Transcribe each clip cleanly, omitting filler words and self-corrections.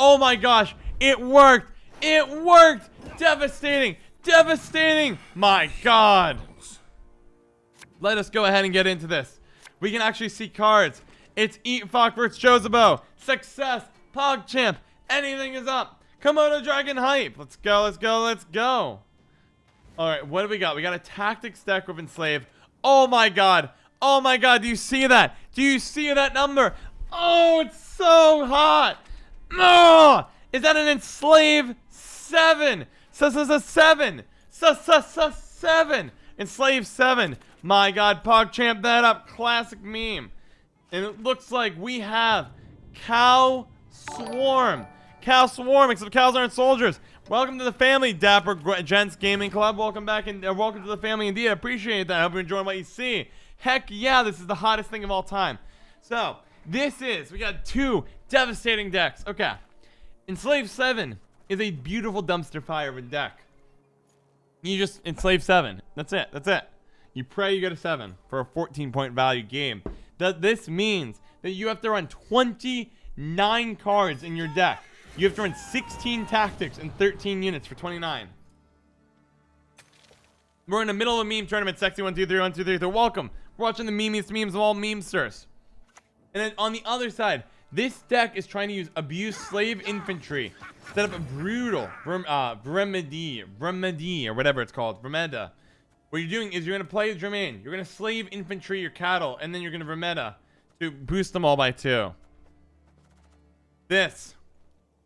Oh my gosh, it worked. It worked. Devastating. Devastating. My God. Let us go ahead and get into this. We can actually see cards. It's Eetfawk versus Josibo. Success. PogChamp. Anything is up. Komodo Dragon hype. Let's go. Let's go. Let's go. All right. What do we got? We got a tactics deck with Enslave. Oh my God. Oh my God. Do you see that? Do you see that number? Oh, it's so hot. Oh, is that an Enslave 7? Seven. Seven. Enslave 7. My God, PogChamp that up. Classic meme. And it looks like we have Cow Swarm. Cow Swarm, except cows aren't soldiers. Welcome to the family, Dapper Gents Gaming Club. Welcome back and welcome to the family indeed. I appreciate that. I hope you're enjoying what you see. Heck yeah, this is the hottest thing of all time. So, we got 2 devastating decks. Okay. Enslave 7 is a beautiful dumpster fire of a deck. You just Enslave 7. That's it. That's it. You pray you get a 7 for a 14-point value game. This means that you have to run 29 cards in your deck. You have to run 16 tactics and 13 units for 29. We're in the middle of a meme tournament. Sexy 123 123. Welcome. We're watching the memes of all memesters. And then on the other side, this deck is trying to use abuse slave infantry. Set up a brutal remedy or whatever it's called. Remeda. What you're doing is you're going to play Jermaine. You're going to slave infantry your cattle, and then you're going to Remeda to boost them all by 2. This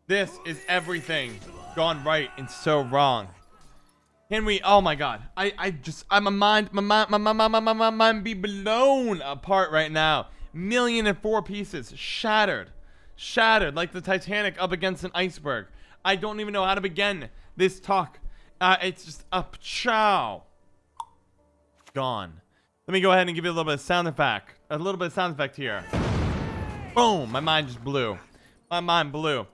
is everything gone right and so wrong. Can we? Oh my God! My mind be blown apart right now. 1,000,004 pieces, shattered like the Titanic up against an iceberg. I don't even know how to begin this talk. It's just up, chow, gone. Let me go ahead and give you a little bit of sound effect. Here. Boom! My mind just blew. My mind blew.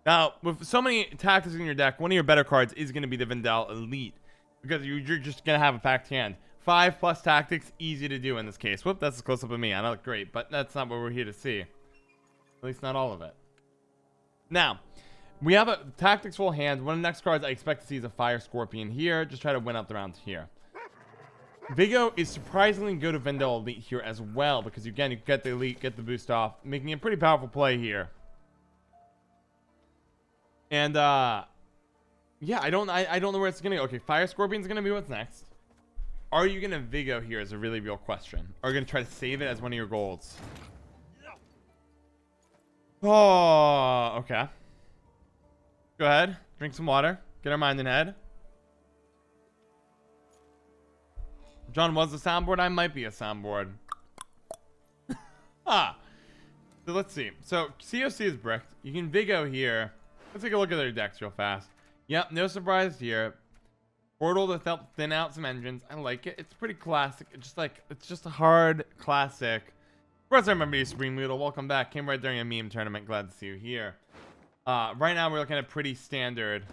Now, with so many tactics in your deck, one of your better cards is going to be the Vendel Elite. Because you're just going to have a packed hand. 5+ tactics, easy to do in this case. Whoop, that's a close-up of me. I look great, but that's not what we're here to see. At least not all of it. Now, we have a tactics full hand. One of the next cards I expect to see is a Fire Scorpion here. Just try to win up the round here. Vigo is surprisingly good at Vendel Elite here as well. Because, again, you get the Elite, get the boost off. Making a pretty powerful play here. And, yeah, I don't know where it's going to go. Okay, Fire Scorpion's going to be what's next. Are you going to Vigo here is a really real question. Are you going to try to save it as one of your goals? Oh, okay. Go ahead. Drink some water. Get our mind in head. John was a soundboard. I might be a soundboard. So let's see. So COC is bricked. You can Vigo here. Let's take a look at their decks real fast. Yep, no surprise here. Portal to help thin out some engines. I like it. It's pretty classic. It's just a hard classic. Of course, I remember you, Supreme Noodle. Welcome back. Came right during a meme tournament. Glad to see you here. Right now, we're looking at pretty standard.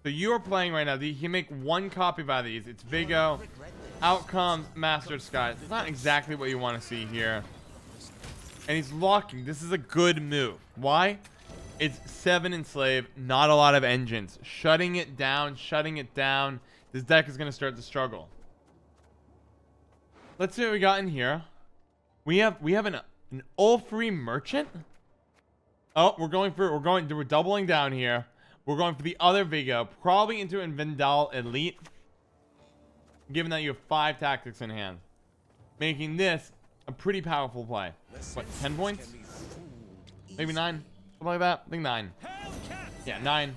So you are playing right now. You can make 1 copy by these. It's Vigo. Out comes Master Skies. It's not exactly what you want to see here. And he's locking. This is a good move. Why? It's 7 Enslave, not a lot of engines. Shutting it down. This deck is going to start to struggle. Let's see what we got in here. We have an Ulfrey Merchant. Oh, we're doubling down here. We're going for the other Vigo, probably into a Vendel Elite. Given that you have 5 tactics in hand. Making this a pretty powerful play. What, 10 points? Maybe 9? Something like that. I think 9. Yeah, 9.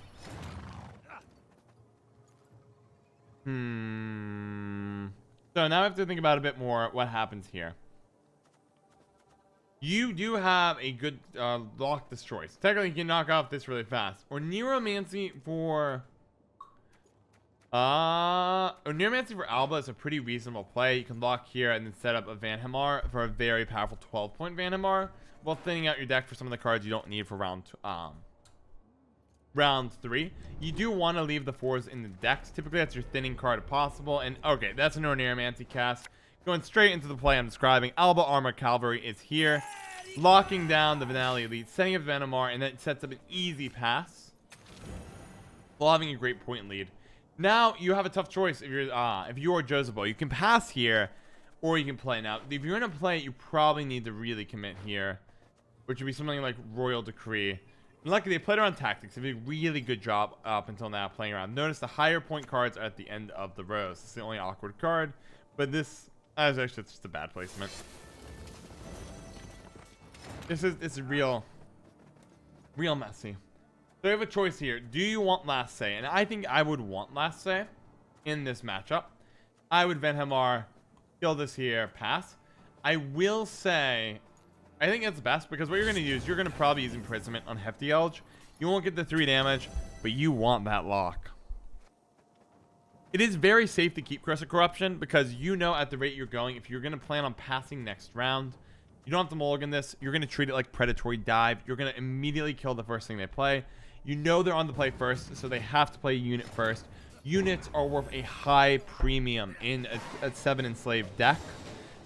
So now I have to think about a bit more what happens here. You do have a good lock destroy. So technically you can knock off this really fast. Or Neuromancy for Neuromancy for Alba is a pretty reasonable play. You can lock here and then set up a Vanhamar for a very powerful 12-point Vanhamar, while thinning out your deck for some of the cards you don't need for round 3. You do want to leave the 4s in the decks. Typically that's your thinning card if possible. And okay, that's a Neuromancy cast. Going straight into the play I'm describing. Alba Armor Cavalry is here. locking down the Vanali Elite, setting up Venomar, and that sets up an easy pass while having a great point lead. Now you have a tough choice if you're Josibo. You can pass here, or you can play. Now, if you're gonna play, you probably need to really commit here, which would be something like Royal Decree. And luckily, they played around tactics. They did a really good job up until now playing around. Notice the higher point cards are at the end of the rows. It's the only awkward card, but this is actually just a bad placement. It's real messy. So you have a choice here. Do you want last say? And I think I would want last say in this matchup. I would Venhamar, kill this here, pass. I will say, I think it's best because what you're going to use, you're going to probably use Imprisonment on Hefty Elge. You won't get the 3 damage, but you want that lock. It is very safe to keep Curse of Corruption because you know at the rate you're going, if you're going to plan on passing next round, you don't have to mulligan this. You're going to treat it like Predatory Dive. You're going to immediately kill the first thing they play. You know they're on the play first, so they have to play unit first. Units are worth a high premium in a 7 enslaved deck.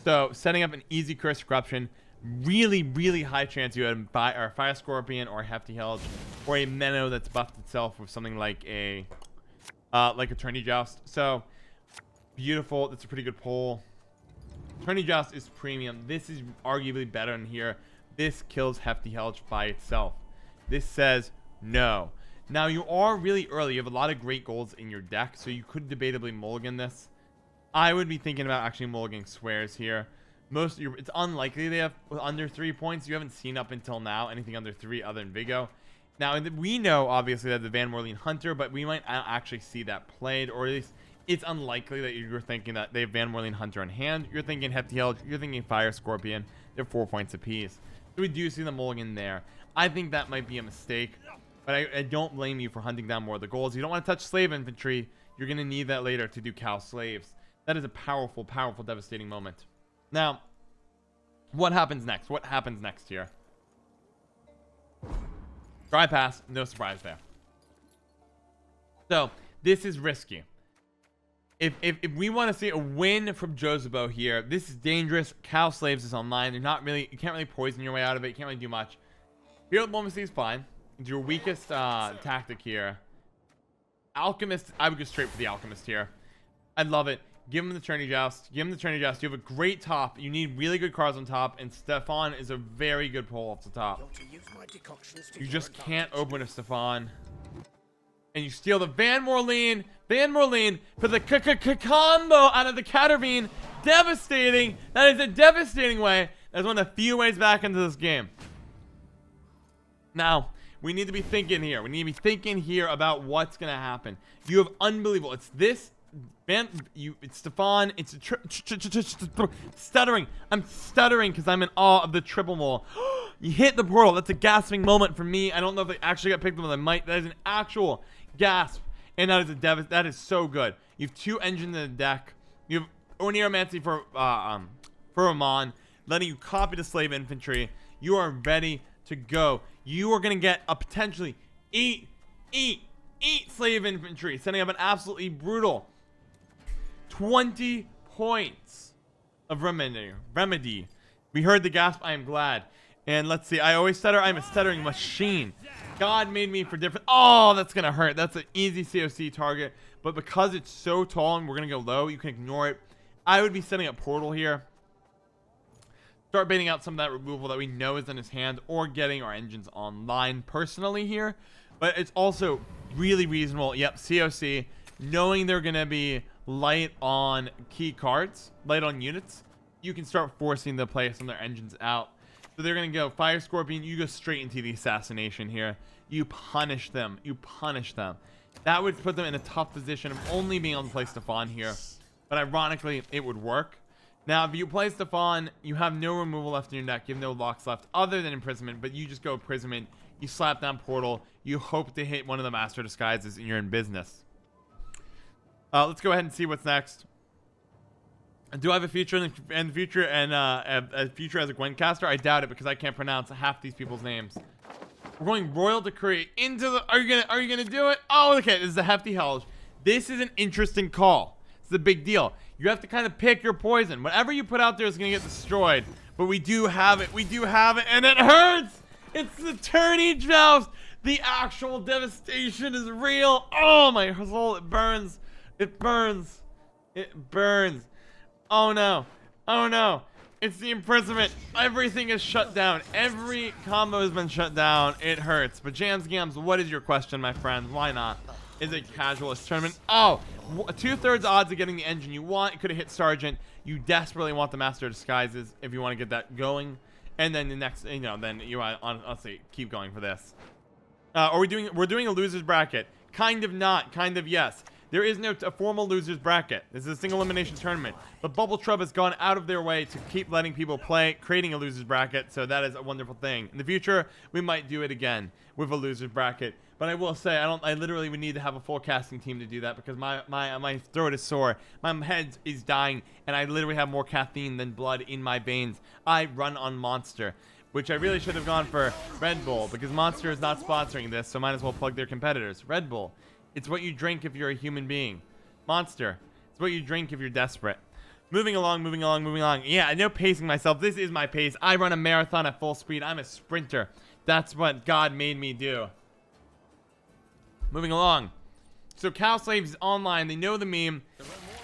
So setting up an easy Curse of Corruption, really high chance you had a Fire Scorpion or a Hefty Helge or a Menno that's buffed itself with something like a Tourney Joust. So beautiful. That's a pretty good pull. Tourney Joust is premium. This is arguably better in here. This kills Hefty Helge by itself. This says no. Now you are really early. You have a lot of great golds in your deck, so you could debatably mulligan this. I would be thinking about actually mulliganing Swears here. It's unlikely they have under 3 points. You haven't seen up until now anything under 3 other than Vigo. Now we know obviously that the Van Morleen Hunter, but we might actually see that played, or at least it's unlikely that you're thinking that they have Van Morleen Hunter in hand. You're thinking Hefty Helge, you're thinking Fire Scorpion. They're 4 points apiece. So we do see the mulligan there. I think that might be a mistake, but I don't blame you for hunting down more of the goals. You don't want to touch Slave Infantry. You're going to need that later to do Cow Slaves. That is a powerful, devastating moment. Now, what happens next? What happens next here? Dry pass, no surprise there. So, this is risky. If we want to see a win from Josibo here, this is dangerous. Cow Slaves is online. You can't really poison your way out of it. You can't really do much. Fear Diplomacy is fine. It's your weakest tactic here. Alchemist, I would go straight for the Alchemist here. I love it. Give him the Tourney Joust. Give him the Tourney Joust. You have a great top. You need really good cards on top, and Stefan is a very good pull off the top. You just can't open a Stefan. And you steal the Van Morleen. Van Morleen for the combo out of the Catervine. Devastating. That is a devastating way. That's one of the few ways back into this game. Now, we need to be thinking here. We need to be thinking here about what's going to happen. You have unbelievable. It's this. It's Stefan. It's stuttering. I'm stuttering because I'm in awe of the triple mole. You hit the portal. That's a gasping moment for me. I don't know if they actually got picked up, but they might. That is an actual gasp, and that is so good. You have 2 engines in the deck. You have Oneiromancy for Ramon, letting you copy the Slave Infantry. You are ready to go. You are gonna get a potentially eat Slave Infantry, setting up an absolutely brutal 20 points of remedy. We heard the gasp. I am glad. And let's see. I always stutter. I'm a stuttering machine. God made me for different. Oh, that's going to hurt. That's an easy COC target. But because it's so tall and we're going to go low, you can ignore it. I would be setting up Portal here. Start baiting out some of that removal that we know is in his hand, or getting our engines online personally here. But it's also really reasonable. Yep, COC. Knowing they're going to be light on key cards, light on units, you can start forcing the play some of their engines out. So they're going to go Fire Scorpion. You go straight into the assassination here. You punish them. You punish them. That would put them in a tough position of only being able to play Stefan here. But ironically, it would work. Now, if you play Stefan, you have no removal left in your deck. You have no locks left other than Imprisonment. But you just go Imprisonment. You slap down Portal. You hope to hit one of the Master Disguises and you're in business. Let's go ahead and see what's next. Do I have a future in the future and a future as a Gwent caster? I doubt it because I can't pronounce half these people's names. We're going Royal Decree into the. Are you gonna do it? Oh, okay. This is a Hefty Helge. This is an interesting call. It's a big deal. You have to kind of pick your poison. Whatever you put out there is gonna get destroyed. But we do have it. We do have it. And it hurts. It's the tourney joust. The actual devastation is real. Oh, my soul. It burns. It burns. It burns. Oh, no. Oh, no. It's the imprisonment. Everything is shut down. Every combo has been shut down. It hurts. But Jams Gams, what is your question, my friend? Why not? Is it casualist tournament? Oh, 2/3 odds of getting the engine you want. It could have hit Sergeant. You desperately want the Master of Disguises if you want to get that going. And then the next, you know, then you honestly keep going for this. We're doing a losers bracket. Kind of not, kind of yes. There is no formal losers bracket. This is a single elimination tournament. But Bubble Trub has gone out of their way to keep letting people play, creating a losers bracket. So that is a wonderful thing. In the future, we might do it again with a losers bracket. But I will say, I literally would need to have a full casting team to do that because my throat is sore. My head is dying, and I literally have more caffeine than blood in my veins. I run on Monster, which I really should have gone for Red Bull because Monster is not sponsoring this, so might as well plug their competitors. Red Bull, it's what you drink if you're a human being. Monster, it's what you drink if you're desperate. Moving along, moving along, moving along. Yeah, I know pacing myself. This is my pace. I run a marathon at full speed. I'm a sprinter. That's what God made me do. Moving along. So Cow Slaves online. They know the meme.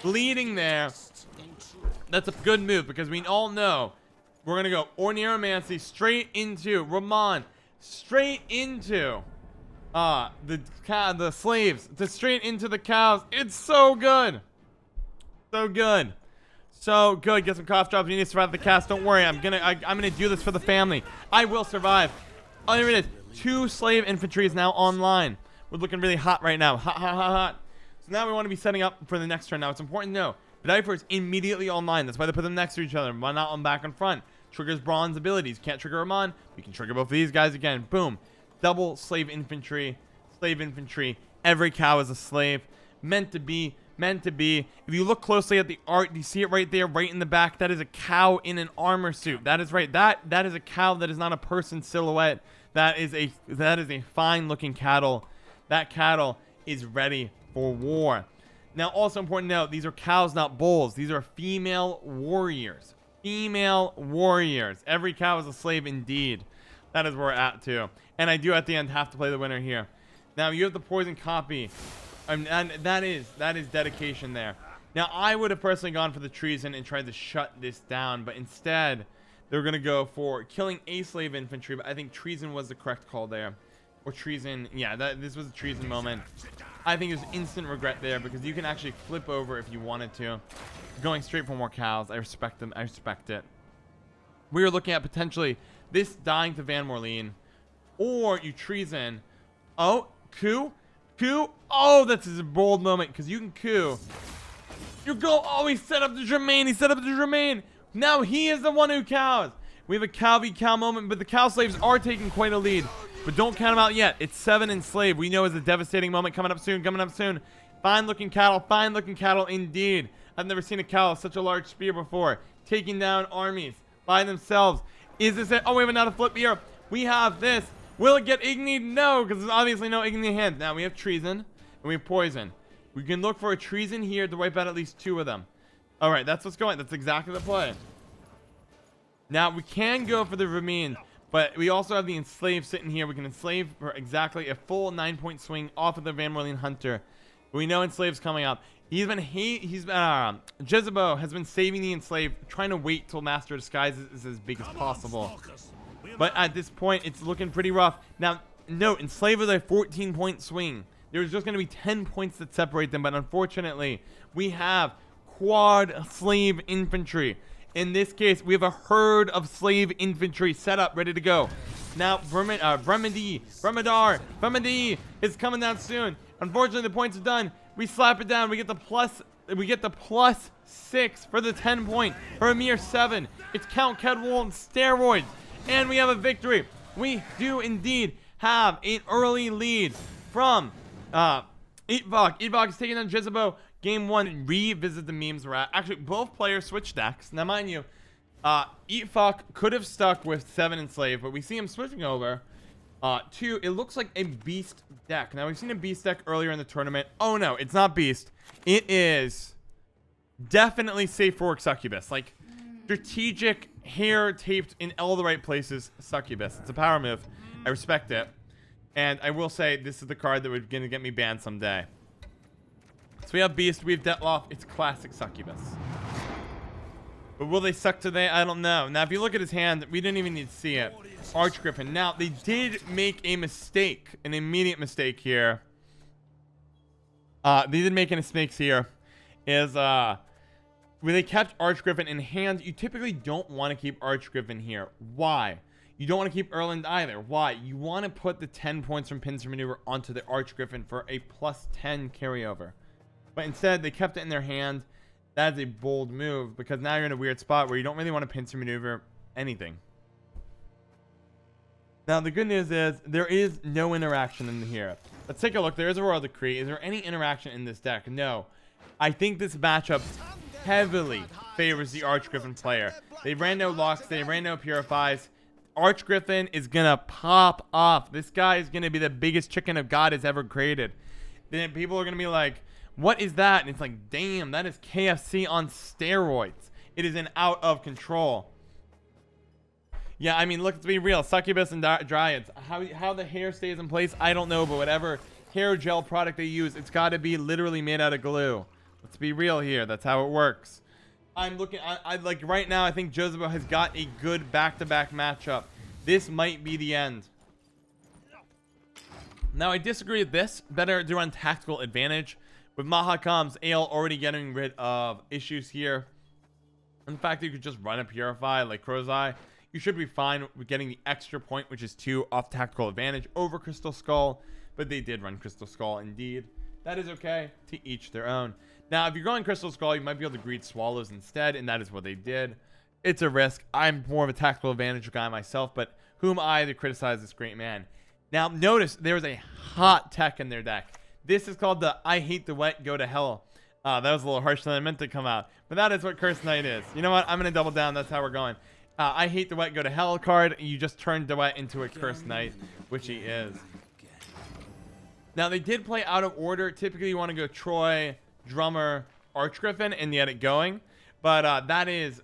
Bleeding there. That's a good move because we all know we're going to go Orneromancy straight into Ramon. Straight into the slaves. Straight into the cows. It's so good. So good. So good. Get some cough drops. You need to survive the cast. Don't worry. I'm gonna do this for the family. I will survive. Oh, there it is. 2 slave infantry is now online. We're looking really hot right now. Hot, hot, hot, hot. So now we want to be setting up for the next turn. Now, it's important to know. Godifer is immediately online. That's why they put them next to each other. Why not on back and front? Triggers Braun's abilities. Can't trigger Ramon. We can trigger both of these guys again. Boom. Double slave infantry. Slave infantry. Every cow is a slave. Meant to be. Meant to be. If you look closely at the art, you see it right there, right in the back. That is a cow in an armor suit. That is right. That is a cow. That is not a person silhouette. That is a fine-looking cattle. That cattle is ready for war. Now, also important to note, these are cows, not bulls. These are female warriors. Female warriors. Every cow is a slave indeed. That is where we're at, too. And I do, at the end, have to play the winner here. Now, you have the poison copy. And that is dedication there. Now, I would have personally gone for the treason and tried to shut this down. But instead, they're going to go for killing a slave infantry. But I think treason was the correct call there. Or treason. Yeah, this was a treason moment. I think there's instant regret there because you can actually flip over if you wanted to. Going straight for more cows. I respect them. I respect it. We are looking at potentially this dying to Van Morleen. Or you treason. Oh, coup. Coup. Oh, that's a bold moment because you can coup. You go. Oh, he set up the Germain. He set up the Germain. Now he is the one who cows. We have a cow v cow moment, but the cow slaves are taking quite a lead. But don't count them out yet. It's 7 enslaved. We know it's a devastating moment coming up soon. Coming up soon. Fine looking cattle. Fine looking cattle indeed. I've never seen a cow with such a large spear before. Taking down armies by themselves. Is this it? Oh, we have another flip here. We have this. Will it get Igni? No, because there's obviously no Igni hand. Now we have treason and we have poison. We can look for a treason here to wipe out at least 2 of them. All right, that's what's going. That's exactly the play. Now we can go for the Ramin. But we also have the enslaved sitting here. We can enslave for exactly a full 9-point swing off of the Van Morleen Hunter. We know enslaved's coming up. Josibo has been saving the enslaved, trying to wait till Master of Disguises is as big as possible. But at this point, it's looking pretty rough. Now, note, enslaved is a 14-point swing. There's just going to be 10 points that separate them. But unfortunately, we have quad slave infantry. In this case, we have a herd of slave infantry set up, ready to go. Now, Bremadi is coming down soon. Unfortunately, the points are done. We slap it down. We get the plus 6 for the 10 point for a mere 7. It's Count Kedwall on steroids, and we have a victory. We do indeed have an early lead from Eetfawk. Eetfawk is taking on Josibo. Game 1, revisit the memes we're at. Actually, both players switch decks. Now, mind you, Eetfawk could have stuck with 7 enslaved, but we see him switching over to, it looks like a beast deck. Now, we've seen a beast deck earlier in the tournament. Oh, no, it's not beast. It is definitely safe for work succubus. Like, strategic hair taped in all the right places. Succubus. It's a power move. I respect it. And I will say, this is the card that would gonna get me banned someday. So we have Beast, we have Detloff. It's classic Succubus. But will they suck today? I don't know. Now, if you look at his hand, we didn't even need to see it. Archgriffin. Now, they did make a mistake. An immediate mistake here. They did make any mistakes here. Is, when they kept Archgriffin in hand, you typically don't want to keep Archgriffin here. Why? You don't want to keep Erland either. Why? You want to put the 10 points from Pincer Maneuver onto the Archgriffin for a plus 10 carryover. But instead, they kept it in their hand. That's a bold move, because now you're in a weird spot where you don't really want to Pincer Maneuver anything. Now, the good news is, there is no interaction in here. Let's take a look. There is a Royal Decree. Is there any interaction in this deck? No. I think this matchup heavily favors the Archgriffin player. They ran no locks. They ran no purifies. Archgriffin is gonna pop off. This guy is gonna be the biggest chicken of God has ever created. Then people are gonna be like, what is that? And it's like, damn, that is KFC on steroids. It is an out of control. Yeah, I mean, look, let's be real. Succubus and Dryads. How the hair stays in place, I don't know, but whatever hair gel product they use, it's gotta be literally made out of glue. Let's be real here. That's how it works. I'm looking, I like right now, I think Josibo has got a good back-to-back matchup. This might be the end. Now, I disagree with this. Better to run tactical advantage. With Mahakam's Ale already getting rid of issues here. And the fact that you could just run a Purify like Crow's Eye, you should be fine with getting the extra point, which is 2 off tactical advantage over Crystal Skull. But they did run Crystal Skull indeed. That is okay, to each their own. Now, if you're going Crystal Skull, you might be able to greed Swallows instead, and that is what they did. It's a risk. I'm more of a tactical advantage guy myself, but who am I to criticize this great man? Now, notice there was a hot tech in their deck. This is called the I Hate the Wet, Go to Hell. That was a little harsher than I meant to come out, but that is what Curse Knight is. You know what? I'm going to double down. That's how we're going. I Hate the Wet, Go to Hell card. You just turned the Wet into a Curse Knight, which he is. Now, they did play out of order. Typically, you want to go Troy, Drummer, Archgriffin, and get it going. But that is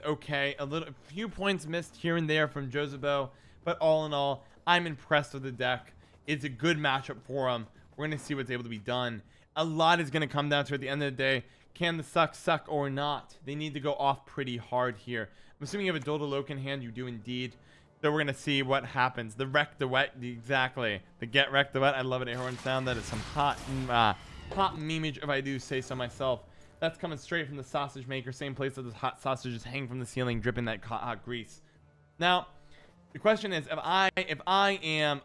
okay. A few points missed here and there from Josibo. But all in all, I'm impressed with the deck. It's a good matchup for him. We're going to see what's able to be done. A lot is going to come down to, at the end of the day, can the suck or not? They need to go off pretty hard here. I'm assuming you have a Doldaloke in hand. You do indeed. So we're going to see what happens. The Wreck the Wet, exactly. The Get Wreck the Wet. I love it. A horn sound. That is some hot memeage, if I do say so myself. That's coming straight from the sausage maker. Same place that the hot sausages hang from the ceiling, dripping that hot grease. Now, the question is, if I am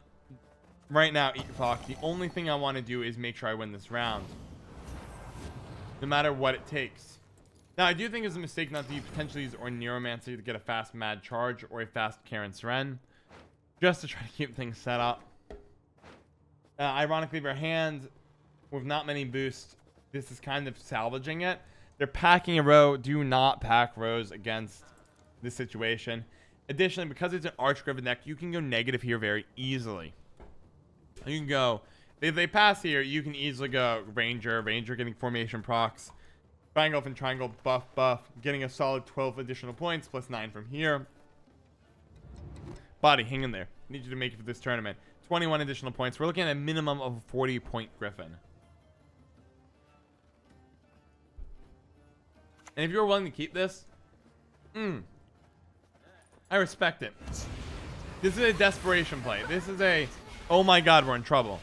right now Eetfawk, the only thing I want to do is make sure I win this round, no matter what it takes. Now, I do think it's a mistake not to potentially use or Neuromancer to get a fast Mad Charge or a fast Karen Seren, just to try to keep things set up. Ironically, their hand with not many boosts, this is kind of salvaging it. They're packing a row. Do not pack rows against this situation. Additionally, because it's an Archgriffin deck, you can go negative here very easily. You can go, if they pass here, you can easily go Ranger getting formation procs, Triangle and Triangle buff, getting a solid 12 additional points, plus 9 from here. Body, hang in there. Need you to make it for this tournament. 21 additional points. We're looking at a minimum of a 40-point Griffin. And if you're willing to keep this, I respect it. This is a desperation play. This is a, oh my god, we're in trouble.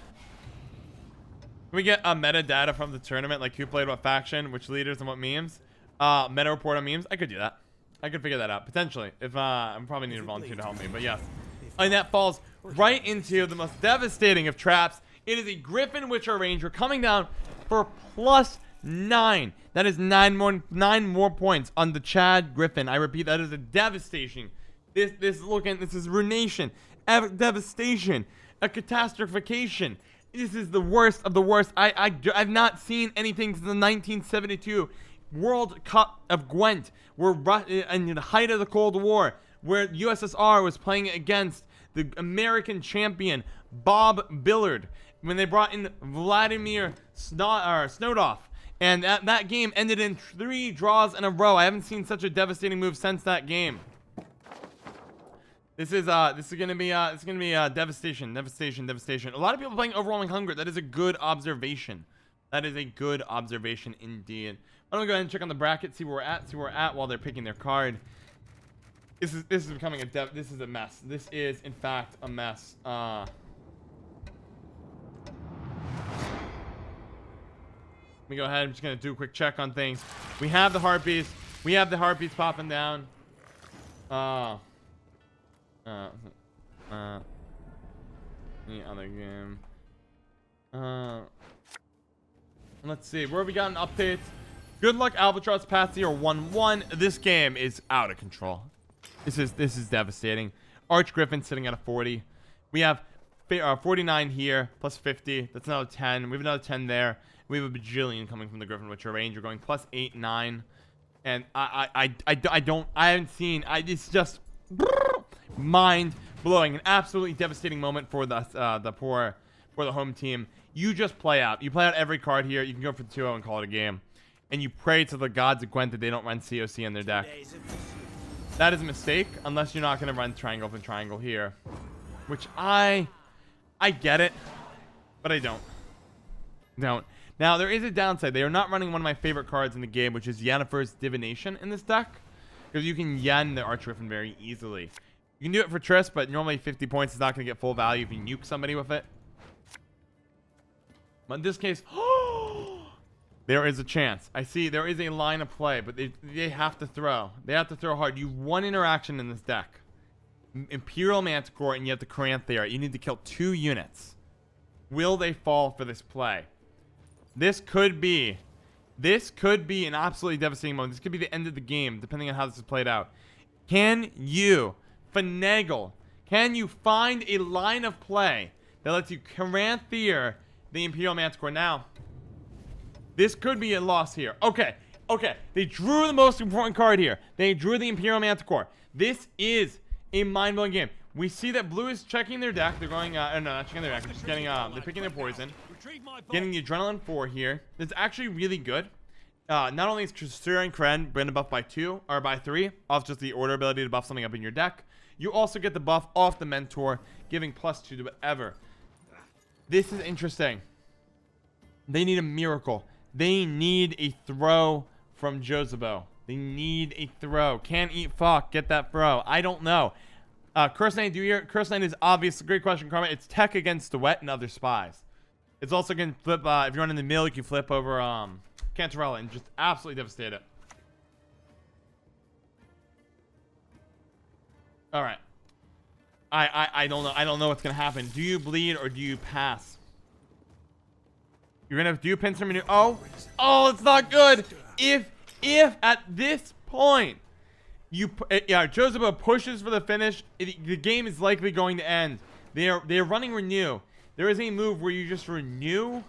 Can we get a metadata from the tournament, like who played what faction, which leaders, and what memes? Meta report on memes? I could do that. I could figure that out, potentially. If I'm probably need a volunteer to help me, but yes. And that falls right into the most devastating of traps. It is a Griffin Witcher Ranger coming down for plus 9. That is 9 more points on the Chad Griffin. I repeat, that is a devastation. This is ruination, devastation, a catastrophication. This is the worst of the worst. I've not seen anything since the 1972 World Cup of Gwent, where in the height of the Cold War, where USSR was playing against the American champion Bob Billard, when they brought in Vladimir Snowdoff, and that game ended in 3 draws in a row. I haven't seen such a devastating move since that game. This is gonna be devastation. A lot of people playing Overwhelming Hunger. That is a good observation. That is a good observation indeed. Why don't we go ahead and check on the bracket, see where we're at while they're picking their card. This is becoming this is a mess. This is in fact a mess. Let me go ahead. I'm just gonna do a quick check on things. We have the heartbeats. We have the heartbeats popping down. The other game. Let's see where we got an update. Good luck, Albatross. Patsy are 1-1. This game is out of control. This is devastating. Arch Griffin sitting at a 40. We have 49 here plus 50. That's another 10. We have another 10 there. We have a bajillion coming from the Griffin, which are Ranger going plus 8, 9. And I haven't seen. It's just mind blowing. An absolutely devastating moment for the home team. You just play out. You play out every card here. You can go for 2-0 and call it a game. And you pray to the gods of Gwent that they don't run COC in their deck. That is a mistake, unless you're not going to run triangle for triangle here. Which I get it, but I don't. Now, there is a downside. They are not running one of my favorite cards in the game, which is Yennefer's Divination in this deck. Because you can Yen the Arch Griffin very easily. You can do it for Triss, but normally 50 points is not going to get full value if you nuke somebody with it. But in this case, there is a chance. I see there is a line of play, but they have to throw. They have to throw hard. You have one interaction in this deck. Imperial Manticore, and you have the Caranthea. You need to kill 2 units. Will they fall for this play? This could be an absolutely devastating moment. This could be the end of the game, depending on how this is played out. Can you finagle? Can you find a line of play that lets you Caranthea the Imperial Manticore? Now, this could be a loss here. Okay. They drew the most important card here. They drew the Imperial Manticore. This is a mind-blowing game. We see that blue is checking their deck. They're going, no, not checking their deck. They're just getting, they're picking their poison. Getting the Adrenaline 4 here. It's actually really good. Not only is Kasuria and Kren branded buff by 2, or by 3, off just the order ability to buff something up in your deck. You also get the buff off the Mentor, giving +2 to whatever. This is interesting. They need a miracle. They need a throw from Josibo. They need a throw. Can Eetfawk get that throw? I don't know. Curse Knight, Curse Knight is obvious. Great question, Karma. It's tech against the wet and other spies. It's also going to flip, if you're in the mill, you can flip over Cantarella and just absolutely devastate it. All right. I don't know. I don't know what's going to happen. Do you bleed or do you pass? You're going to do pincer maneuver. Oh, it's not good. If at this point Josibo pushes for the finish, the game is likely going to end. They're running renew. There is a move where you just renew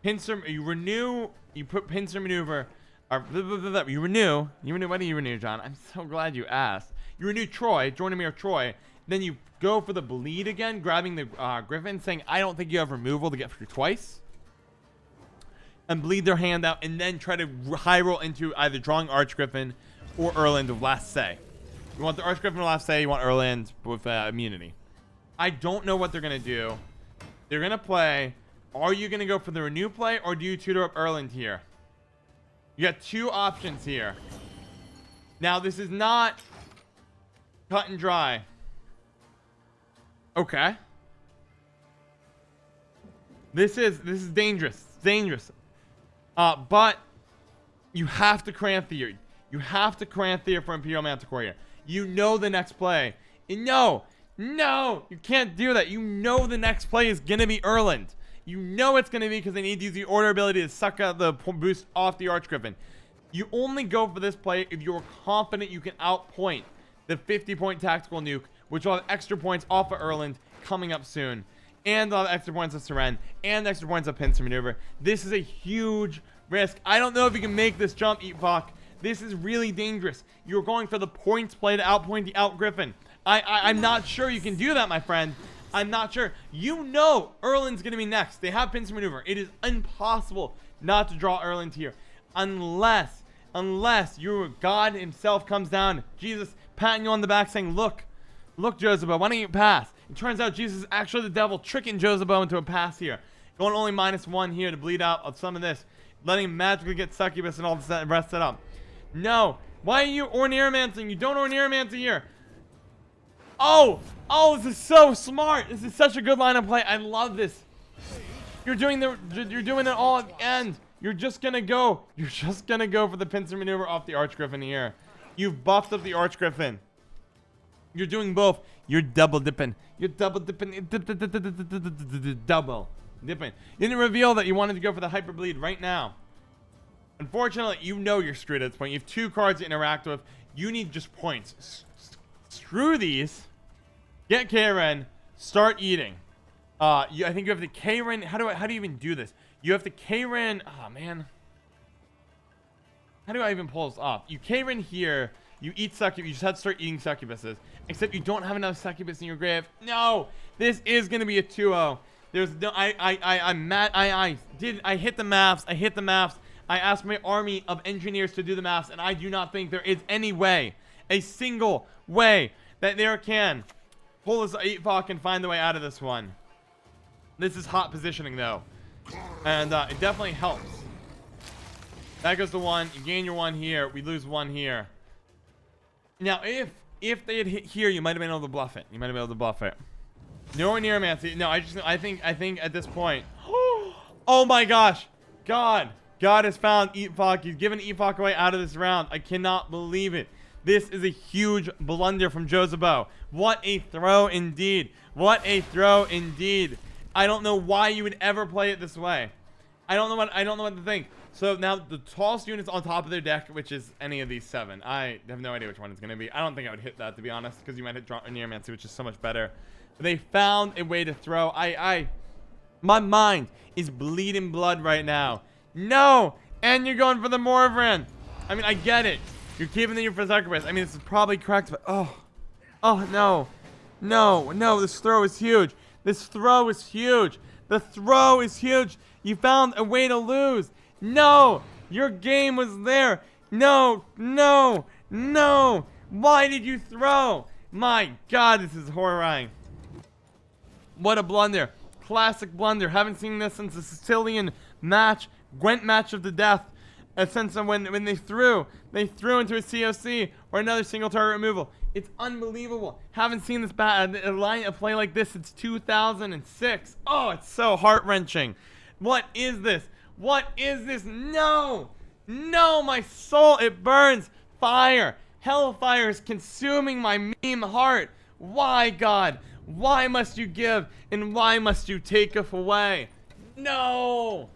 pincer. You put pincer maneuver. You renew. What do you renew, John? I'm so glad you asked. You renew Troy, Jornamir Troy. Then you go for the bleed again, grabbing the Griffin, saying, I don't think you have removal to get through twice. And bleed their hand out, and then try to high roll into either drawing Arch Griffin or Erland with Last Say. You want the Arch Griffin with Last Say, you want Erland with immunity. I don't know what they're going to do. They're going to play. Are you going to go for the renew play, or do you tutor up Erland here? You got 2 options here. Now, this is not cut and dry. Okay. This is dangerous. It's dangerous. But you have to Caranthea. You have to Caranthea for Imperial Manticore here. You know the next play. And no, you can't do that. You know the next play is going to be Erland. You know it's going to be because they need to use the order ability to suck out the boost off the Arch Griffin. You only go for this play if you're confident you can outpoint the 50-point tactical nuke, which will have extra points off of Erland coming up soon. And they'll have extra points of Seren, and extra points of pincer maneuver. This is a huge risk. I don't know if you can make this jump, Eetfawk. This is really dangerous. You're going for the points play to outpoint the Out Griffin. I'm not sure you can do that, my friend. I'm not sure. You know Erland's going to be next. They have pincer maneuver. It is impossible not to draw Erland here. Unless your God himself comes down. Jesus patting you on the back saying, look, Look, Josibo, why don't you pass? It turns out Jesus is actually the devil, tricking Josibo into a pass here. Going only -1 here to bleed out of some of this. Letting him magically get succubus and all the rest set up. No. Why are you Orneromancing? You don't Orneromancy here. Oh, this is so smart. This is such a good line of play. I love this. You're doing it all at the end. You're just gonna go for the pincer maneuver off the Archgriffin here. You've buffed up the Archgriffin. You're doing both. You're double dipping. You're double dipping. Double dipping. You didn't reveal that you wanted to go for the hyper bleed right now. Unfortunately, you know you're screwed at this point. You have 2 cards to interact with. You need just points. Screw these. Get Karen. Start eating. I think you have to Karen. How do you even do this? You have to Karen. Oh man. How do I even pull this off? You Karen here. You eat succubus. You just have to start eating succubuses. Except you don't have enough succubus in your grave. No. This is gonna be a 2-0. There's no. I'm mad. I hit the maths. I asked my army of engineers to do the maths, and I do not think there is any way, a single way, that there can pull this Eetfawk and find the way out of this one. This is hot positioning, though. And it definitely helps. That goes to 1. You gain your 1 here. We lose 1 here. Now, if they had hit here, you might have been able to bluff it. No Orneromancy. No, I think at this point. Oh my gosh. God has found Eetfawk. He's given Eetfawk away out of this round. I cannot believe it. This is a huge blunder from Josibo. What a throw indeed. I don't know why you would ever play it this way. I don't know what to think. So now the tallest unit's on top of their deck, which is any of these 7. I have no idea which one it's going to be. I don't think I would hit that, to be honest, because you might hit Orneromancy, which is so much better. But they found a way to throw. My mind is bleeding blood right now. No! And you're going for the Morvran. I mean, I get it. You're keeping the unit for succubus. I mean, this is probably correct, but oh no. No, this throw is huge. The throw is huge. You found a way to lose. No, your game was there. No. Why did you throw? My God, this is horrifying. What a blunder. Classic blunder. Haven't seen this since the Sicilian match. Gwent match of the death. Since when they threw into a COC or another single target removal. It's unbelievable. Haven't seen this a line of play like this since 2006. Oh, it's so heart-wrenching. What is this? No, my soul, it burns. Fire. Hellfire is consuming my meme heart. Why, God? Why must you give and why must you take away? No.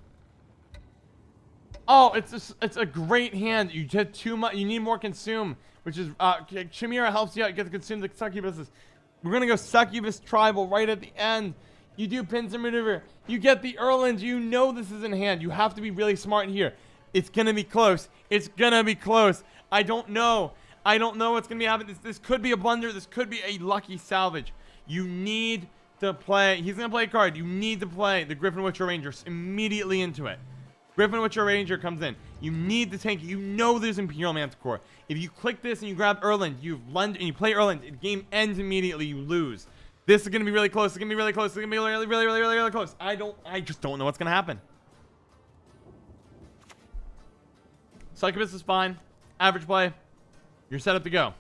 Oh, it's a great hand. You get too much. You need more consume, which is Chimera helps you out. Get to consume the succubuses. We're gonna go succubus tribal right at the end. You do pincer maneuver. You get the Erland. You know this is in hand. You have to be really smart here. It's gonna be close. I don't know what's gonna be happening. This could be a blunder. This could be a lucky salvage. You need to play. He's gonna play a card. You need to play the Griffin Witcher Ranger immediately into it. Griffin Witcher Ranger comes in. You need to tank it. You know there's Imperial Manticore. If you click this and you grab Erland, you play Erland, the game ends immediately. You lose. This is gonna be really close. It's gonna be really close. It's gonna be really close. I just don't know what's gonna happen. Succubus is fine. Average play. You're set up to go.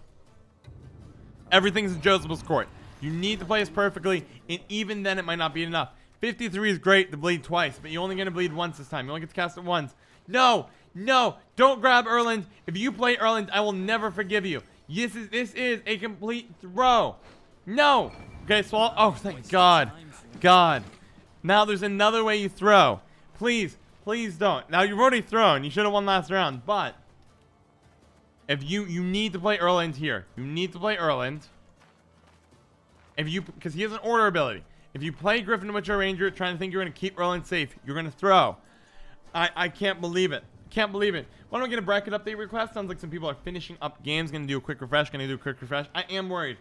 Everything's in Josibo's court. You need to play this perfectly, and even then it might not be enough. 53 is great to bleed twice, but you're only going to bleed once this time. You only get to cast it once. No, don't grab Erland. If you play Erland, I will never forgive you. This is a complete throw. No. Okay, swallow. Oh, thank God. Now there's another way you throw. Please don't. Now you've already thrown. You should have won last round, but if you need to play Erland here. You need to play Erland. Because he has an order ability. If you play Griffin Witcher Ranger trying to think you're going to keep Erland safe, you're going to throw. I can't believe it. Why don't we get a bracket update request? Sounds like some people are finishing up games. Going to do a quick refresh. I am worried.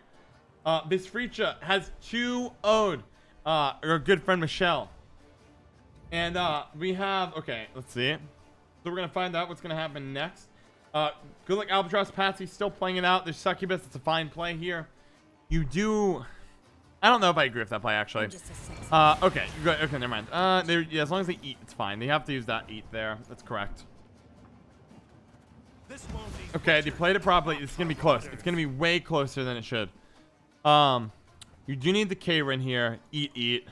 Bisfricha has 2-0'd our good friend Michelle. And we have... Okay, let's see. So we're going to find out what's going to happen next. Good luck, Albatross. Patsy's still playing it out. There's Succubus. It's a fine play here. You do... I don't know if I agree with that play, actually. Okay, good. Okay, never mind. Yeah, as long as they eat, it's fine. They have to use that eat there. That's correct. Okay, they played it properly. It's gonna be close. It's gonna be way closer than it should. You do need the K-Rin here. Eat.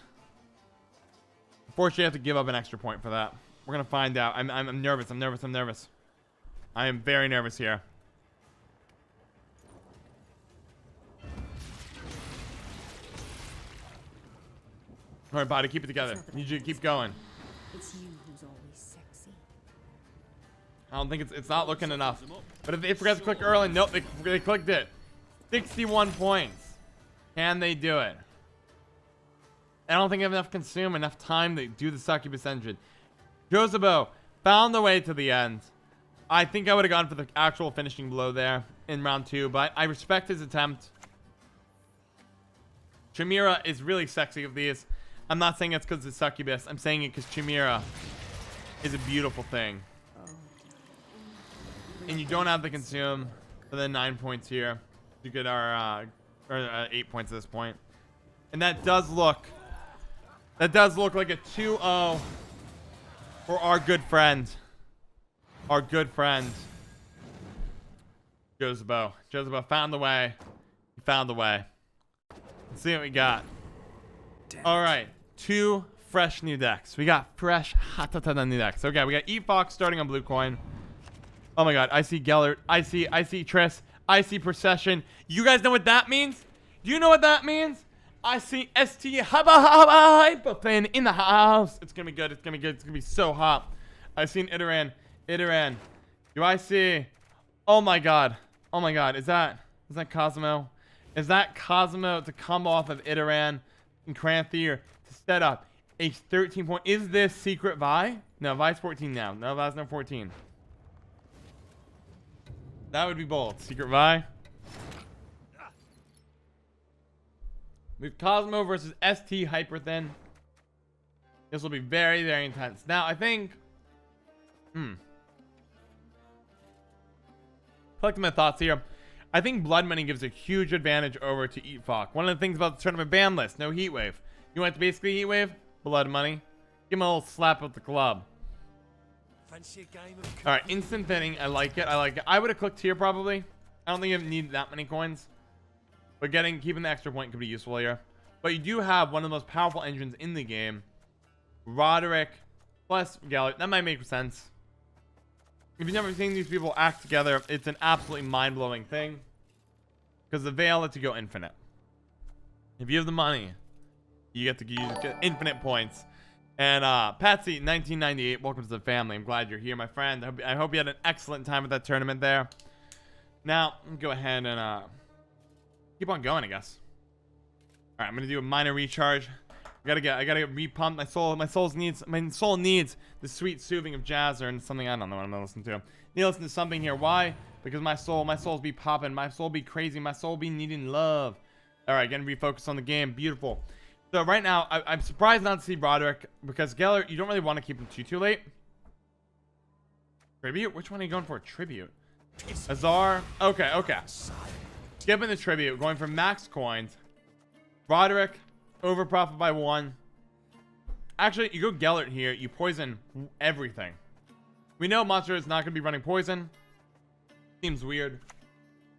Unfortunately, you have to give up an extra point for that. We're gonna find out. I'm nervous. I'm nervous. I am very nervous here. All right, body, keep it together. Need you to keep going. It's you who's always sexy. I don't think it's not looking enough. But if they forgot to click early, nope, they clicked it. 61 points. Can they do it? I don't think I have enough consume, enough time to do the succubus engine. Josibo found the way to the end. I think I would have gone for the actual finishing blow there in round 2, but I respect his attempt. Chimera is really sexy of these. I'm not saying it's because it's succubus. I'm saying it because Chimera is a beautiful thing. And you don't have to consume for the 9 points here. You get our 8 points at this point. And that does look like a 2-0 for our good friend. Our good friend Josibo. Josibo found the way. He found the way. Let's see what we got. All right, 2 fresh new decks. We got fresh hot new decks. Okay, we got Eetfawk starting on blue coin. Oh my god, I see Gellert. I see Triss. I see Procession. You guys know what that means? Do you know what that means? I see ST Hyperfin in the house. It's gonna be good. It's gonna be good. It's gonna be so hot. I see an Iteran. Do I see? Oh my god. Oh my god. Is that Cosmo? Is that Cosmo to come off of Iteran and Cranthir to set up a 13 point? Is this Secret Vi? No, Vi's 14 now. No, Vi's not 14. That would be bold. Secret Vi. We have Cosmo versus ST Hyperthin. This will be very, very intense. Now, I think... Collecting my thoughts here. I think Blood Money gives a huge advantage over to Eetfawk. One of the things about the tournament ban list, no Heat Wave. You want to basically Heat Wave? Blood Money. Give him a little slap with the club. Alright, instant thinning. I like it. I would have clicked here probably. I don't think you need that many coins. But keeping the extra point could be useful here. But you do have one of the most powerful engines in the game. Roderick plus Gellert. That might make sense. If you've never seen these people act together, it's an absolutely mind-blowing thing. Because the Veil lets you go infinite. If you have the money, you get infinite points. And Patsy, 1998, welcome to the family. I'm glad you're here, my friend. I hope you had an excellent time at that tournament there. Now, go ahead and keep on going, I guess. All right, I'm gonna do a minor recharge. I gotta get repumped. My soul needs the sweet soothing of jazz or something. I don't know what I'm gonna listen to. Need to listen to something here. Why? Because my soul's be popping. My soul be crazy. My soul be needing love. All right, getting refocused on the game. Beautiful. So right now, I'm surprised not to see Broderick because Gellert, you don't really want to keep him too late. Tribute? Which one are you going for? Tribute. Azar. Okay. Skipping the tribute. Going for max coins. Broderick. Over profit by 1. Actually, you go Gellert here. You poison everything. We know Monster is not going to be running poison. Seems weird.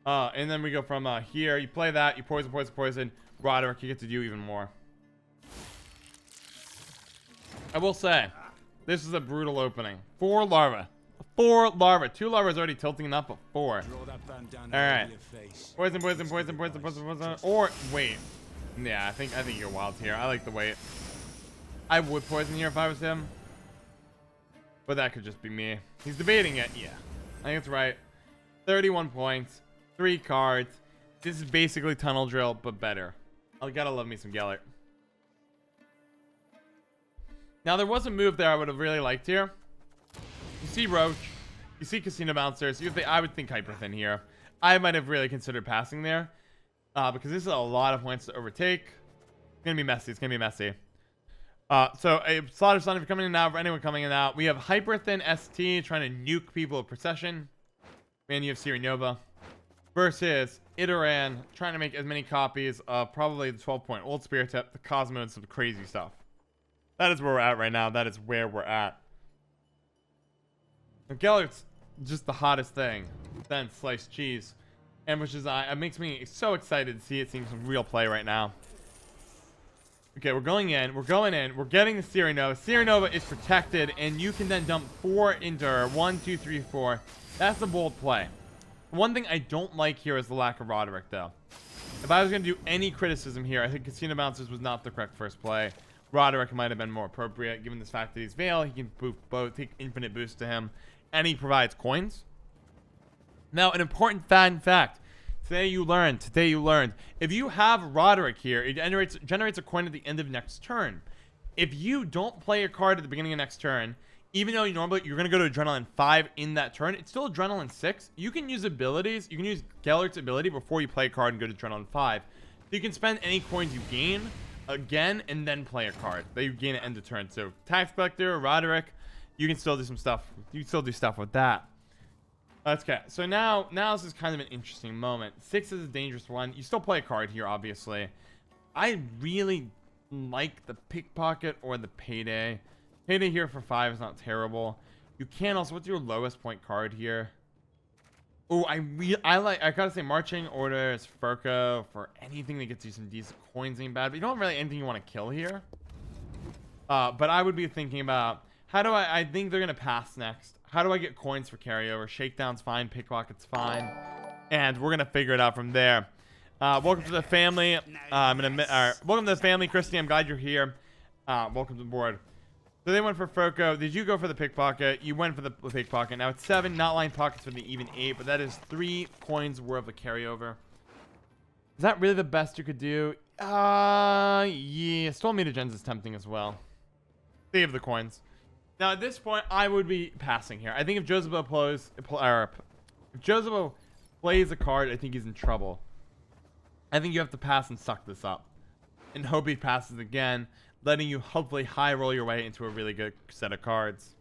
And then we go from here. You play that. You poison. Broderick, you get to do even more. I will say, this is a brutal opening. 4 larva. 4 larva. 2 larva is already tilting up at 4. Alright. Poison. Or, wait. Yeah, I think you're wild here. I like the wait. I would poison here if I was him. But that could just be me. He's debating it. Yeah. I think it's right. 31 points. 3 cards. This is basically Tunnel Drill, but better. I gotta love me some Gellert. Now, there was a move there I would have really liked here. You see Roach. You see Casino Bouncers. I would think Hyperthin here. I might have really considered passing there. Because this is a lot of points to overtake. It's going to be messy. So, a Slaughter Sun, if you're coming in and out, for anyone coming in and out, we have Hyperthin ST trying to nuke people with Procession. And you have Siri Nova. versus Iteran trying to make as many copies of probably the 12-point Old Spirit Tip, the Cosmo, and some crazy stuff. That is where we're at right now. That is where we're at. Gellert's just the hottest thing. Then sliced cheese. And which is, it makes me so excited to see it seeing some real play right now. Okay, we're going in. We're going in. We're getting the Cyrenova. Cyrenova is protected, and you can then dump 4 into her. 1, 2, 3, 4. That's a bold play. One thing I don't like here is the lack of Roderick, though. If I was going to do any criticism here, I think Casino Bouncers was not the correct first play. Roderick might have been more appropriate, given this fact that he's Veil. He can take infinite boost to him, and he provides coins. Now, an important fun fact. Today you learned, if you have Roderick here, it generates a coin at the end of next turn. If you don't play a card at the beginning of next turn, even though you're going to go to Adrenaline 5 in that turn, it's still Adrenaline 6. You can use abilities. You can use Gellert's ability before you play a card and go to Adrenaline 5. So you can spend any coins you gain again and then play a card that you gain at end of turn. So Tax Collector, Roderick, you can still do some stuff. You can still do stuff with that. Okay, so now this is kind of an interesting moment. 6 is a dangerous one. You still play a card here, obviously. I really like the Pickpocket or the Payday. Payday here for 5 is not terrible. You can also, what's your lowest point card here? Oh, I gotta say Marching Orders, Furco, for anything that gets you some decent coins ain't bad. But you don't have really anything you want to kill here. But I would be thinking about, how do I think they're gonna pass next. How do I get coins for carryover? Shakedown's fine, Pickpocket's fine, and we're gonna figure it out from there. Welcome to the family. Welcome to the family, Christy. I'm glad you're here. Welcome to the board. So they went for Furco. Did you go for the Pickpocket? You went for the Pickpocket. Now it's 7, not line pockets for the even 8, but that is 3 coins worth of carryover. Is that really the best you could do? Yeah. Stolen Mutagens is tempting as well. Save the coins. Now at this point, I would be passing here. I think if Josibo plays a card, I think he's in trouble. I think you have to pass and suck this up, and hope he passes again, letting you hopefully high roll your way into a really good set of cards.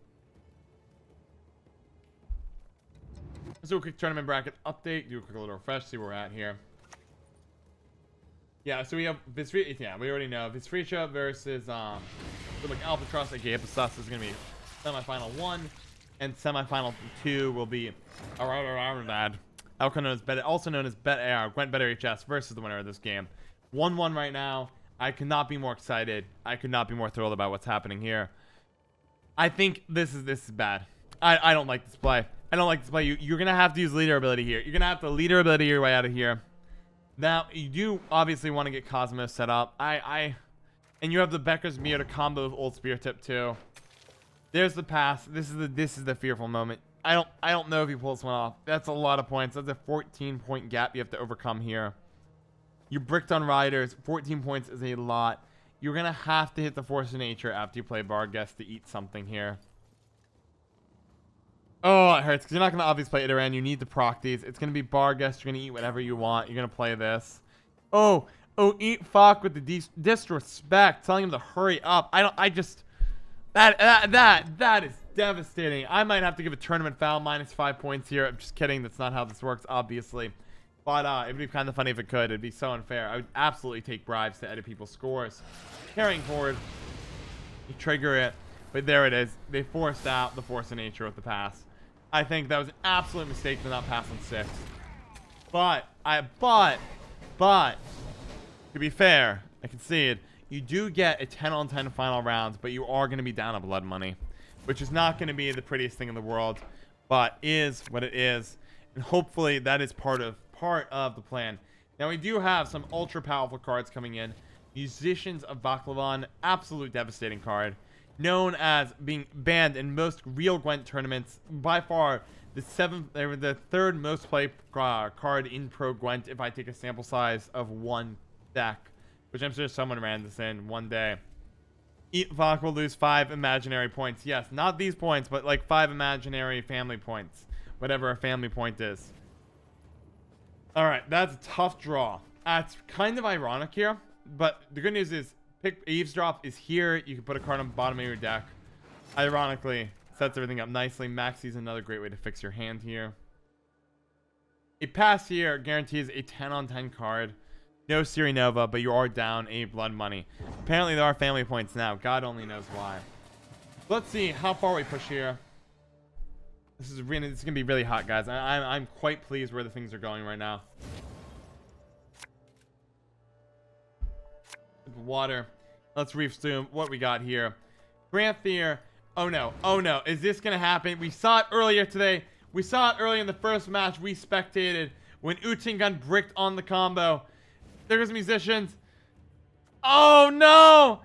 Let's do a quick tournament bracket update. Do a quick little refresh. See where we're at here. Yeah, so we have Visfricha. Yeah, we already know Visfricha versus like Albatross, aka Episus, is gonna be semifinal 1, and semifinal 2 will be also known as Gwent Better HS versus the winner of this game. 1-1 right now. I could not be more excited. I could not be more thrilled about what's happening here. I think this is bad. I don't like this play. I don't like this play. You're gonna have to use leader ability here. You're gonna have to leader ability your way out of here. Now, you do obviously want to get Cosmo set up. And you have the Becker's Mirror to combo with Old Spear Tip too. There's the pass. This is the fearful moment. I don't know if he pulls one off. That's a lot of points. That's a 14-point gap you have to overcome here. You bricked on Riders. 14 points is a lot. You're gonna have to hit the Force of Nature after you play Barghest to eat something here. Oh, it hurts because you're not going to obviously play Iteran. You need to proc these. It's going to be Barghest. You're going to eat whatever you want. You're going to play this. Oh, Eetfawk with the disrespect, telling him to hurry up. That is devastating. I might have to give a tournament foul -5 points here. I'm just kidding. That's not how this works, obviously. But it'd be kind of funny if it could. It'd be so unfair. I would absolutely take bribes to edit people's scores. Carrying forward, you trigger it, but there it is. They forced out the Force of Nature with the pass. I think that was an absolute mistake to not pass on 6. But to be fair, I concede, you do get a 10-on-10 final round, but you are going to be down a blood money, which is not going to be the prettiest thing in the world, but is what it is. And hopefully that is part of the plan. Now we do have some ultra powerful cards coming in. Musicians of Baklavan, absolute devastating card. Known as being banned in most real Gwent tournaments, by far the 3rd most played card in Pro Gwent if I take a sample size of 1 deck, which I'm sure someone ran this in one day. Eetfawk will lose 5 imaginary points. Yes, not these points, but like 5 imaginary family points, whatever a family point is. All right, that's a tough draw. It's kind of ironic here, but the good news is Eavesdrop is here. You can put a card on the bottom of your deck. Ironically, sets everything up nicely. Maxi's another great way to fix your hand here. A pass here guarantees a 10 on 10 card. No Siri Nova, but you are down a blood money. Apparently there are family points now. God only knows why. Let's see how far we push here. This is gonna be really hot, guys. I'm quite pleased where the things are going right now. Water. Let's resume what we got here. Grant Fear. Oh no. Oh no. Is this gonna happen? We saw it earlier today. We saw it earlier in the first match we spectated when Utingun bricked on the combo. There's musicians. Oh no!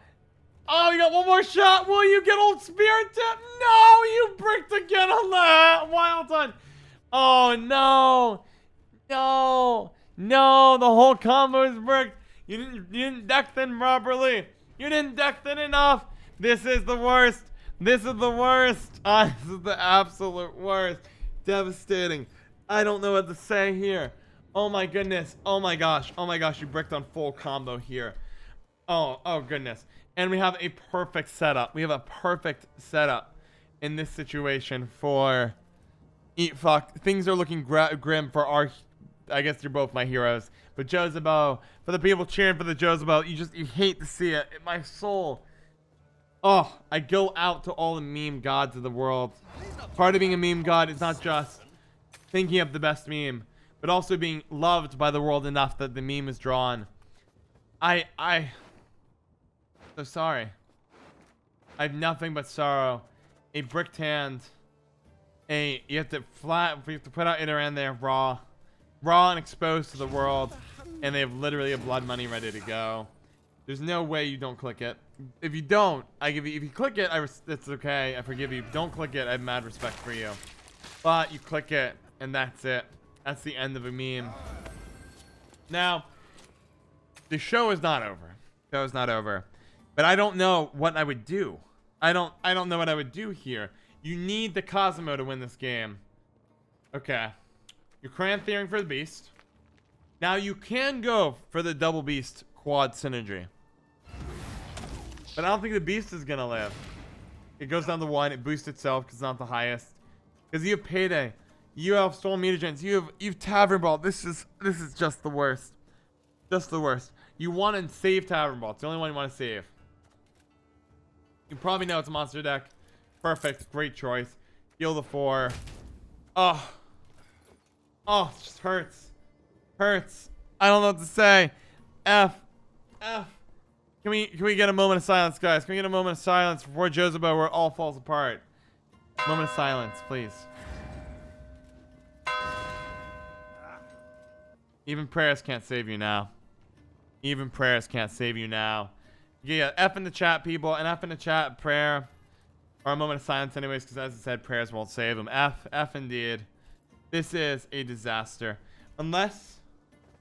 Oh, you got one more shot. Will you get old Spirit Tip? No, you bricked again on that. Wild Hunt. Oh no. No. No, the whole combo is bricked. You didn't deck them properly. You didn't deck them enough. This is the worst. This is the worst. This is the absolute worst. Devastating. I don't know what to say here. Oh my goodness. Oh my gosh. Oh my gosh. You bricked on full combo here. Oh goodness. And we have a perfect setup. We have a perfect setup in this situation for Eetfawk. Things are looking grim for our... I guess you're both my heroes. But Josibo, for the people cheering for the Josibo, you hate to see it. In my soul. Oh, I go out to all the meme gods of the world. Part of being a meme god is not just thinking of the best meme, but also being loved by the world enough that the meme is drawn. So sorry. I have nothing but sorrow. A bricked hand. You have to put out inner end there raw and exposed to the world, and they have literally a blood money ready to go. There's no way you don't click it. If you don't, I give you. If you click it, it's okay. I forgive you. If you don't click it, I have mad respect for you. But you click it, and that's it. That's the end of a meme. Now, the show is not over. The show is not over. But I don't know what I would do. I don't know what I would do here. You need the Cosmo to win this game. Okay. You're cran-theoring for the beast. Now you can go for the double beast quad synergy. But I don't think the beast is gonna live. It goes down to 1. It boosts itself because it's not the highest. Because you have Payday. You have Stolen Mutagens. You have Tavern Ball. This is just the worst. Just the worst. You want to save Tavern Ball. It's the only one you want to save. You probably know it's a monster deck. Perfect. Great choice. Heal the 4. Oh. Oh, it just hurts. Hurts. I don't know what to say. F. Can we get a moment of silence, guys? Can we get a moment of silence before Josibo where it all falls apart? Moment of silence, please. Even prayers can't save you now. Even prayers can't save you now. Yeah, F in the chat, people. And F in the chat, prayer. Or a moment of silence anyways, because as I said, prayers won't save them. F indeed. This is a disaster. Unless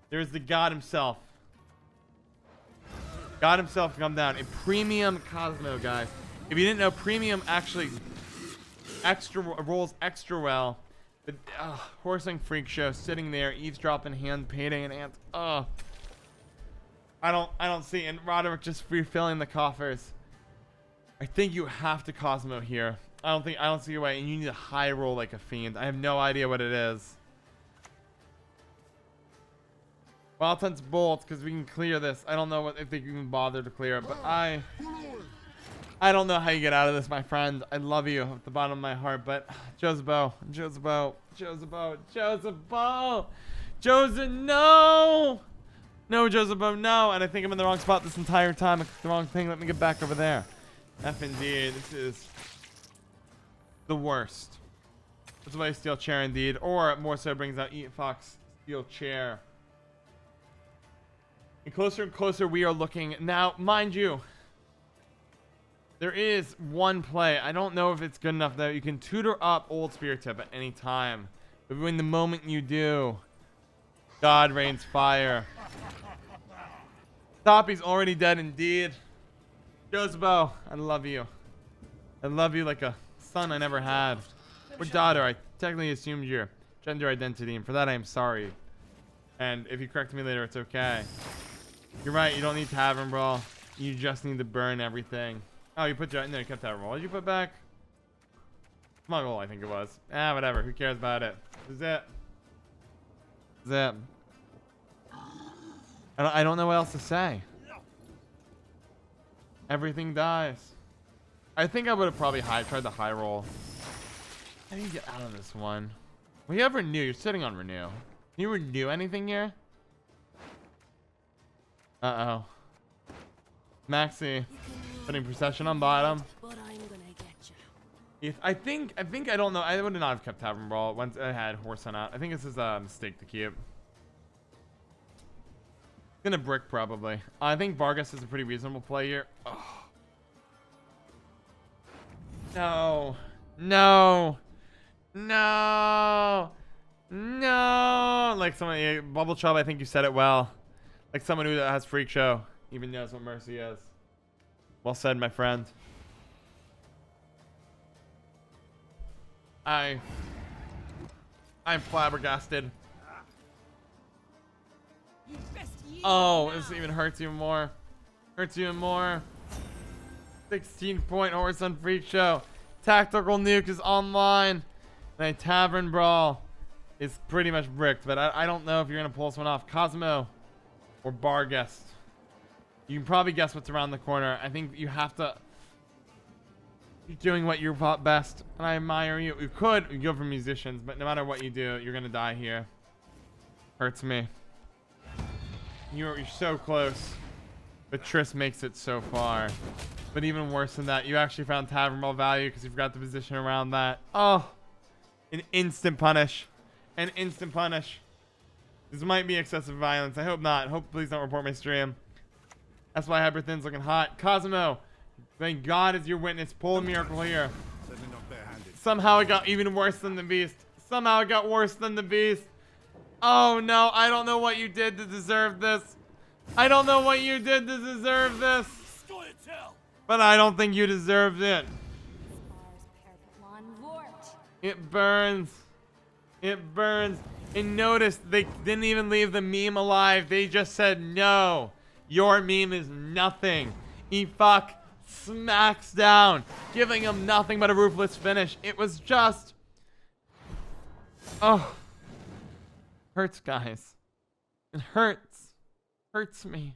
there is the God himself. God himself come down. A premium Cosmo, guys. If you didn't know, premium actually rolls extra well. But Horsing Freak Show sitting there, eavesdropping, hand painting an ant. I don't see. And Roderick just refilling the coffers. I think you have to Cosmo here. I don't see a way. And you need a high roll like a fiend. I have no idea what it is. Wild Hunt's Bolt, because we can clear this. I don't know if they can even bother to clear it, but I don't know how you get out of this, my friend. I love you at the bottom of my heart, but Josibo, no! No, Josibo, no! And I think I'm in the wrong spot this entire time. I clicked the wrong thing. Let me get back over there. F indeed. This is the worst. That's why I steal chair indeed. Or more so brings out Eetfawk's steel chair. And closer we are looking. Now, mind you, there is one play. I don't know if it's good enough though. You can tutor up Old Spirit Tip at any time. But when the moment you do, God rains fire. Toppy's already dead indeed. Josibo, I love you. I love you like a son I never had. Or daughter. I technically assumed your gender identity, and for that I am sorry. And if you correct me later, it's okay. You're right, you don't need Tavern Brawl. You just need to burn everything. Oh, you put no, you kept Tavern Brawl. What did you put back? Smuggle, I think it was. Whatever. Who cares about it? This is it. Zip. I don't know what else to say. Everything dies. I think I would have probably tried the high roll. How do you get out of this one? Well, you have renew. You're sitting on renew. Can you renew anything here? Uh-oh. Maxi. Putting procession on bottom. But I'm gonna get you. I think I don't know. I would not have kept Tavern Brawl once I had Horse Hunt out. I think this is a mistake to keep. Gonna brick probably. I think Vargas is a pretty reasonable play here. Oh. No. No. No. No. Like someone, Bubble Chub, I think you said it well. Like someone who has Freak Show even knows what Mercy is. Well said, my friend. I'm flabbergasted. Oh, this even hurts even more. Hurts even more. 16-point horse on Freak Show. Tactical Nuke is online. And a Tavern Brawl is pretty much bricked. But I don't know if you're going to pull this one off. Cosmo or Barguest. You can probably guess what's around the corner. I think you have to... You're doing what you're best. And I admire you. You could go for musicians. But no matter what you do, you're going to die here. Hurts me. You're so close. But Triss makes it so far. But even worse than that, you actually found Tavern Brawl value because you forgot the position around that. Oh. An instant punish. An instant punish. This might be excessive violence. I hope not. Hope please don't report my stream. That's why Hyperthin's looking hot. Cosmo. Thank God is your witness. Pull a miracle here. Somehow it got even worse than the beast. Somehow it got worse than the beast. Oh no, I don't know what you did to deserve this. I don't know what you did to deserve this. But I don't think you deserved it. It burns. It burns. And notice they didn't even leave the meme alive. They just said no. Your meme is nothing. Eetfawk smacks down, giving him nothing but a ruthless finish. It was just... Oh. Hurts, guys. It hurts. Hurts me.